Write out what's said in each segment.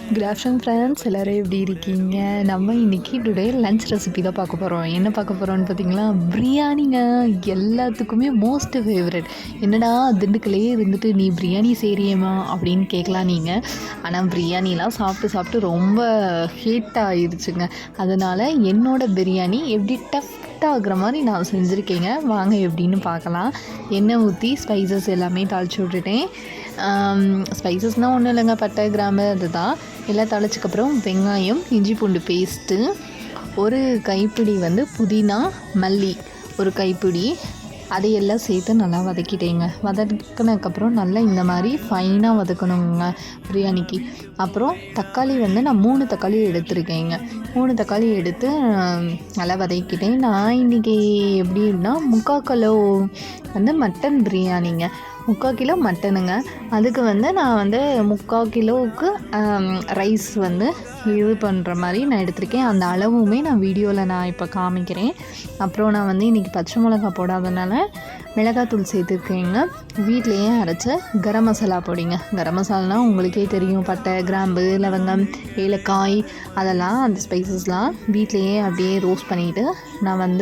Good afternoon friends, எல்லோரும் எப்படி இருக்கீங்க? நம்ம இன்றைக்கி டுடே லன்ச் ரெசிபி தான் பார்க்க போகிறோம். என்ன பார்க்க போகிறோன்னு பார்த்தீங்களா, பிரியாணிங்க. எல்லாத்துக்குமே மோஸ்ட் ஃபேவரட். என்னடா திண்டுக்கல்லே இருந்துட்டு நீ பிரியாணி செய்கிறியேம்மா அப்படின்னு கேட்கலாம் நீங்கள். ஆனால் பிரியாணிலாம் சாப்பிட்டு சாப்பிட்டு ரொம்ப ஹீட் ஆகிடுச்சுங்க. அதனால் என்னோடய பிரியாணி எப்படி ஆகிற மாதிரி நான் செஞ்சுருக்கேங்க. வாங்க எப்படின்னு பார்க்கலாம். எண்ணெய் ஊற்றி ஸ்பைசஸ் எல்லாமே தாளித்து விட்டுட்டேன். ஸ்பைசஸ்னால் ஒன்றும் இல்லைங்க, பட்டை கிராம்பு அதுதான். எல்லாம் தாளிச்சக்கப்புறம் வெங்காயம், இஞ்சி பூண்டு பேஸ்ட்டு, ஒரு கைப்பிடி புதினா, மல்லி ஒரு கைப்பிடி, அதையெல்லாம் சேர்த்து நல்லா வதக்கிட்டேங்க. வதக்கினதுக்கப்புறம் நல்லா இந்த மாதிரி ஃபைனாக வதக்கணுங்க பிரியாணிக்கு. அப்புறம் தக்காளி நான் 3 தக்காளி எடுத்துருக்கேங்க. 3 தக்காளி எடுத்து நல்லா வதக்கிட்டேன். நான் இன்றைக்கி எப்படின்னா 3/4 கிலோ மட்டன் பிரியாணிங்க. 3/4 கிலோ மட்டனுங்க. அதுக்கு நான் 3/4 கிலோவுக்கு ரைஸ் இது பண்ணுற மாதிரி நான் எடுத்திருக்கேன். அந்த அளவுமே நான் வீடியோவில் நான் இப்போ காமிக்கிறேன். அப்புறம் நான் இன்றைக்கி பச்சை மிளகா போடாதனால மிளகாத்தூள் சேர்த்துருக்கேங்க. வீட்டிலையே அரைச்ச கரம் மசாலா பொடிங்க. கரம் மசாலானா உங்களுக்கே தெரியும், பட்டை கிராம்பு லவங்கம் ஏலக்காய் அதெல்லாம், அந்த ஸ்பைசஸ்லாம் வீட்டிலையே அப்படியே ரோஸ்ட் பண்ணிவிட்டு நான்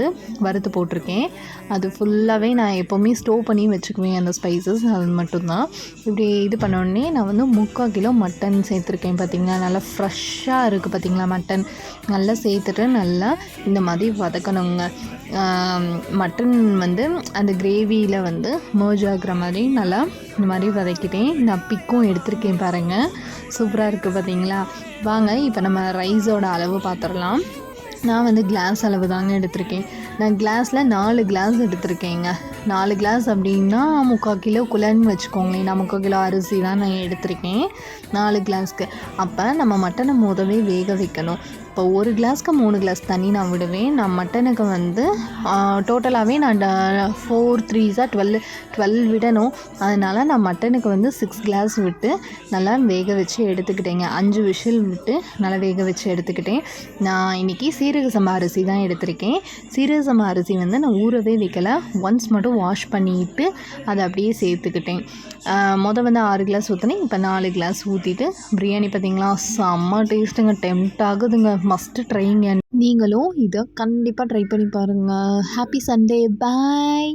வறுத்து போட்டிருக்கேன். அது ஃபுல்லாகவே நான் எப்போவுமே ஸ்டோவ் பண்ணி வச்சுக்குவேன் அந்த ஸ்பைசஸ், அது மட்டும்தான். இப்படி இது பண்ணோடனே நான் 3/4 கிலோ மட்டன் சேர்த்துருக்கேன். பார்த்திங்கன்னா நல்லா ஃப்ரெஷ்ஷாக இருக்குது பார்த்திங்களா மட்டன். நல்லா சேர்த்துட்டு நல்லா இந்த மாதிரி வதக்கணுங்க. மட்டன் அந்த கிரேவியில் மர்ஜ் ஆகிற மாதிரி நல்லா இந்த மாதிரி வதக்கிட்டேன். நான் பிக்கும் எடுத்திருக்கேன் பாருங்கள், சூப்பராக இருக்குது பார்த்திங்களா. வாங்க இப்போ நம்ம ரைஸோட அளவு பார்த்துடலாம். நான் கிளாஸ் அளவு தாங்க எடுத்திருக்கேன். நான் கிளாஸில் 4 கிளாஸ் எடுத்திருக்கேங்க. 4 கிளாஸ் அப்படின்னா 3/4 கிலோக்குள்ளன்னு வச்சுக்கோங்களேன். நான் 3/4 கிலோ அரிசி தான் நான் எடுத்திருக்கேன் 4 கிளாஸ்க்கு. அப்போ நம்ம மட்டனை முதவே வேக வைக்கணும். இப்போ 1 கிளாஸ்க்கு 3 கிளாஸ் தண்ணி நான் விடுவேன். நான் மட்டனுக்கு டோட்டலாகவே நான் 4 3s 12 விடணும். அதனால் நான் மட்டனுக்கு 6 கிளாஸ் விட்டு நல்லா வேக வச்சு எடுத்துக்கிட்டேங்க. 5 விசில் விட்டு நல்லா வேக வச்சு எடுத்துக்கிட்டேன். நான் இன்றைக்கி சீரக சம்பா அரிசி தான் எடுத்திருக்கேன். சீரக சம்பா அரிசி நான் ஊறவே வைக்கல, ஒன்ஸ் மட்டும் வாஷ் பண்ணிவிட்டு அதை அப்படியே சேர்த்துக்கிட்டேன். மொதல் 6 கிளாஸ் ஊற்றினேன், இப்போ 4 கிளாஸ் ஊற்றிட்டு பிரியாணி பார்த்திங்களா செம்ம டேஸ்ட்டுங்க. டெம்ப்ட் ஆகுதுங்க. மஸ்ட் ட்ரைங்க. நீங்களும் இதை கண்டிப்பாக ட்ரை பண்ணி பாருங்கள். ஹாப்பி சண்டே, பாய்.